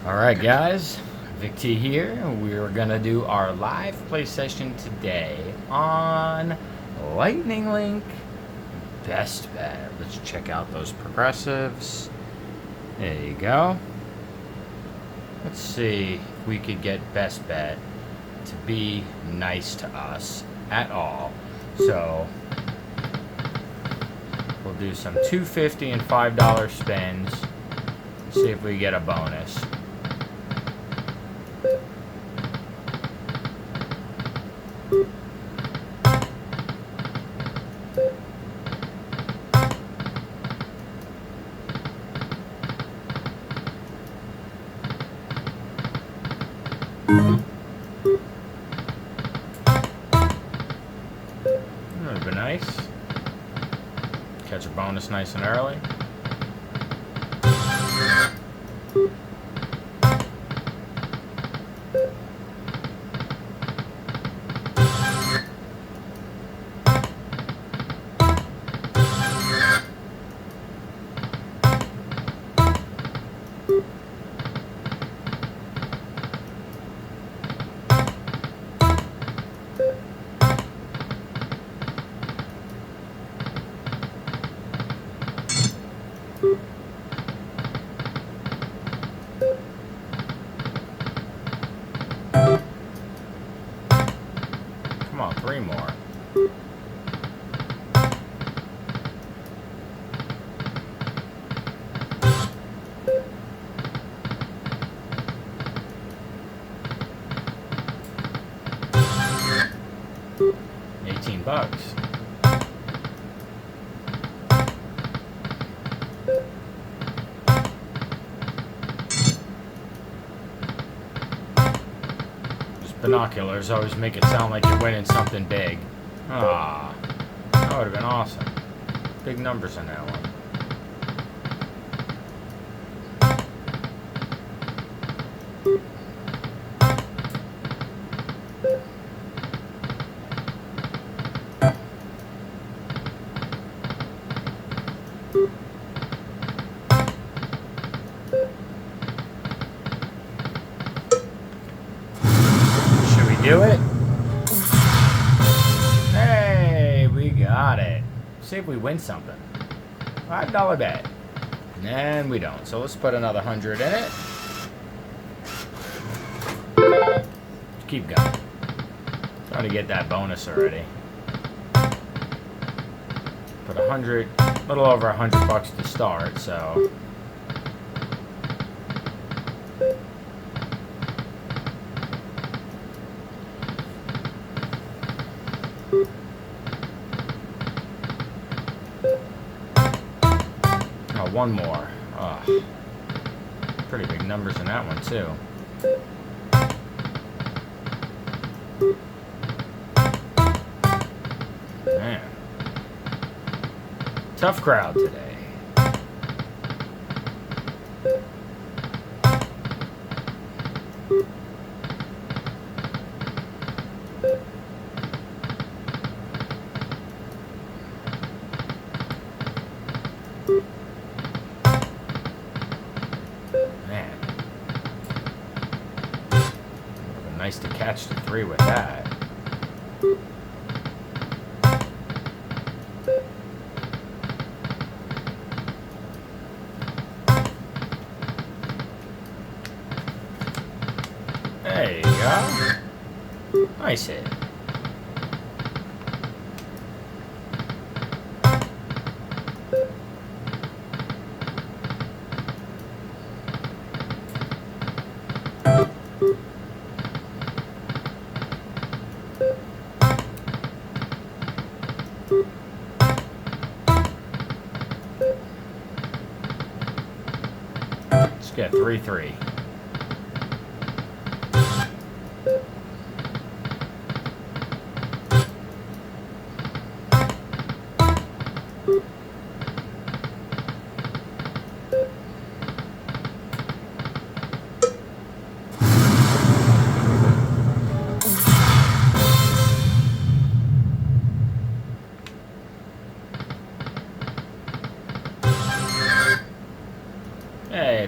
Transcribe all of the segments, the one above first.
Alright guys, Vic T here. We're gonna do our live play session today on Lightning Link Best Bet. Let's check out those progressives. There you go. Let's see if we could get Best Bet to be nice to us at all. So we'll do some $2.50 and $5 spins. See if we get a bonus. That would be nice. Catch a bonus nice and early. Come on, 3 more. $18. Binoculars always make it sound like you're winning something big. Ah, that would have been awesome. Big numbers on that one. Do it? Hey, we got it. See if we win something. $5 bet. And we don't. So let's put another 100 in it. Let's keep going. Trying to get that bonus already. Put 100, a little over $100 to start, so. One more. Oh, pretty big numbers in that one too. Man, tough crowd today. Nice to catch the 3 with that. There you go. Nice hit. Let's get 3-3.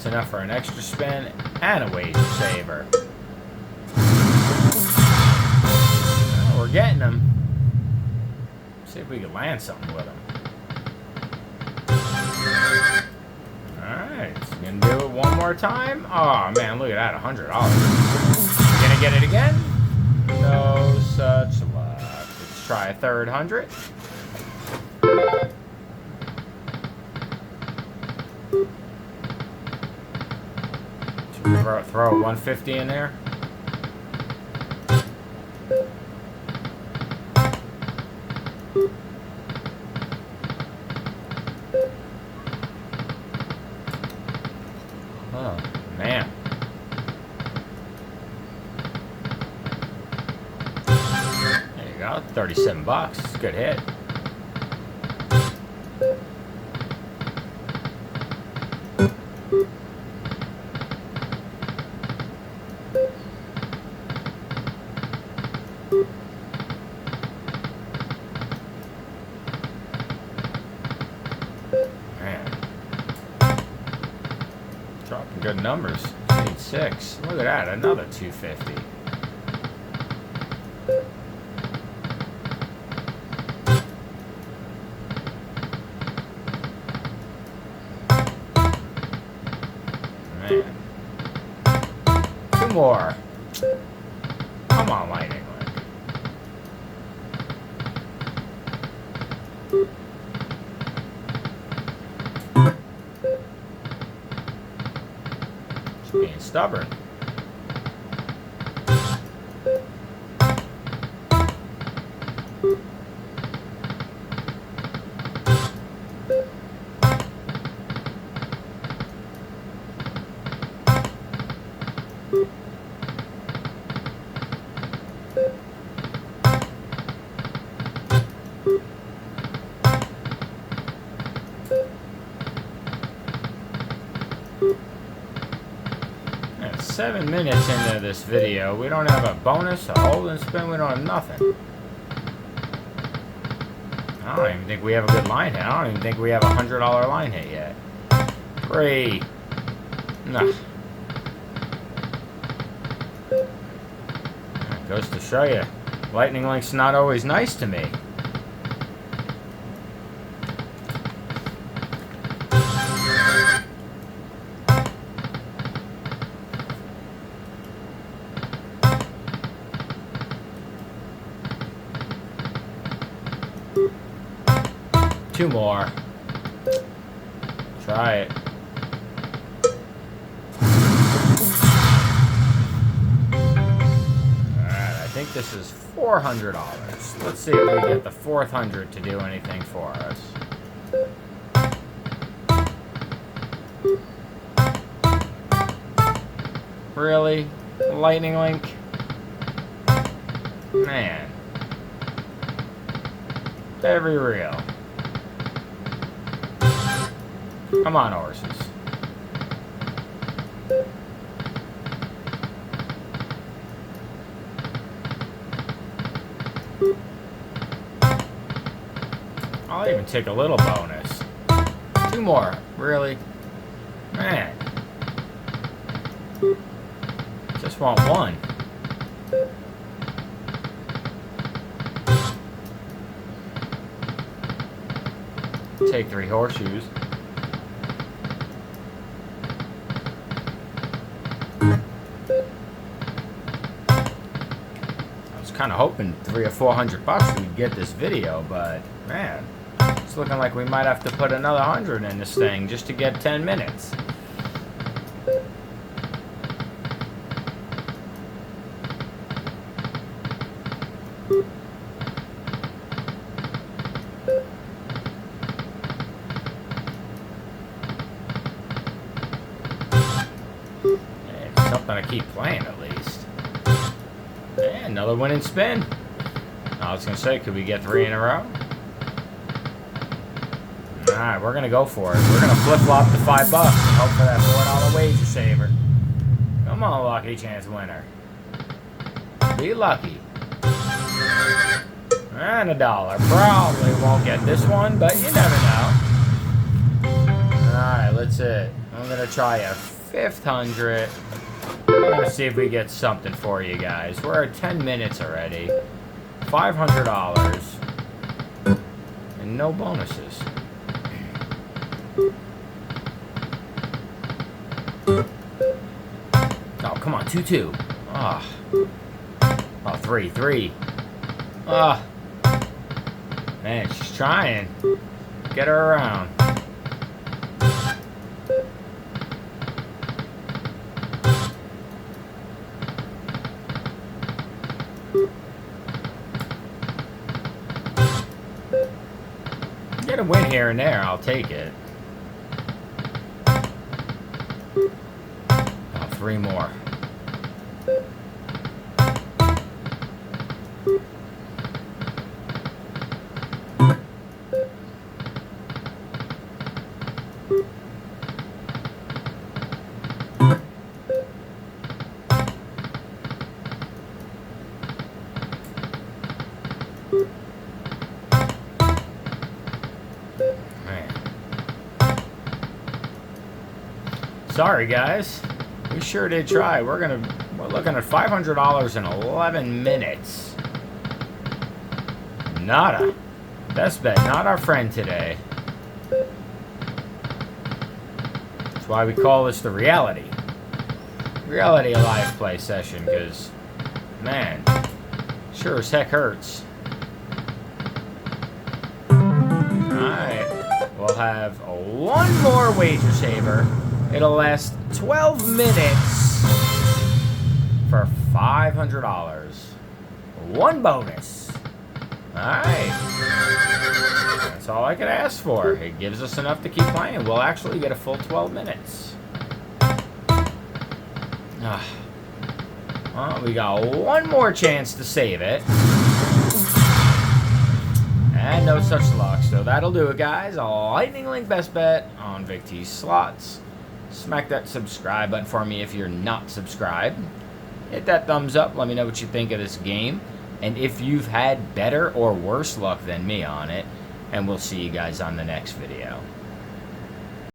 It's enough for an extra spin and a wager saver. Well, we're getting them. See if we can land something with them. Alright, gonna do it one more time. Oh man, look at that, $100. Gonna get it again? No such luck. Let's try a third 100. Throw a 150 in there. Oh, man. There you go, 37 bucks. Good hit. Dropping good numbers. 86. Look at that. Another 250. Man. Two more. Come on, Lightning Link. Being stubborn. At 7 minutes into this video, we don't have a bonus, a hold and spin, we don't have nothing. I don't even think we have a good line hit. I don't even think we have a $100 line hit yet. 3. Nah. That goes to show you, Lightning Link's not always nice to me. Two more. Try it. Alright, I think this is $400. Let's see if we get the fourth 100 to do anything for us. Really? Lightning Link? Man. Very real. Come on, horses. I'll even take a little bonus. Two more. Really? Man. Just want one. Take 3 horseshoes. Kind of hoping 300 or 400 bucks we'd get this video, but man, it's looking like we might have to put another 100 in this thing just to get 10 minutes. It's something to keep playing at least. Yeah, another winning spin. I was going to say, could we get 3 in a row? Alright, we're going to go for it. We're going to flip-flop to $5 and hope for that $4 wager saver. Come on, lucky chance winner. Be lucky. And $1. Probably won't get this one, but you never know. Alright, let's see. I'm gonna try a 500. We're gonna see if we get something for you guys. We're at 10 minutes already. $500. And no bonuses. Oh, come on, 2-2. Ah. Oh, 3-3. Ah. Man, she's trying. Get her around. Get a win here and there, I'll take it. Oh, 3 more. Sorry guys, we sure did try. We're looking at $500 in 11 minutes. Nada. Best bet, not our friend today. That's why we call this the reality live play session, because man, sure as heck hurts. Alright, we'll have one more wager saver. It'll last 12 minutes for $500. One bonus. Alright. That's all I could ask for. It gives us enough to keep playing. We'll actually get a full 12 minutes. Well, we got one more chance to save it. And no such luck. So that'll do it, guys. A Lightning Link best bet on VicT Slots. Smack that subscribe button for me if you're not subscribed. Hit that thumbs up. Let me know what you think of this game. And if you've had better or worse luck than me on it. And we'll see you guys on the next video.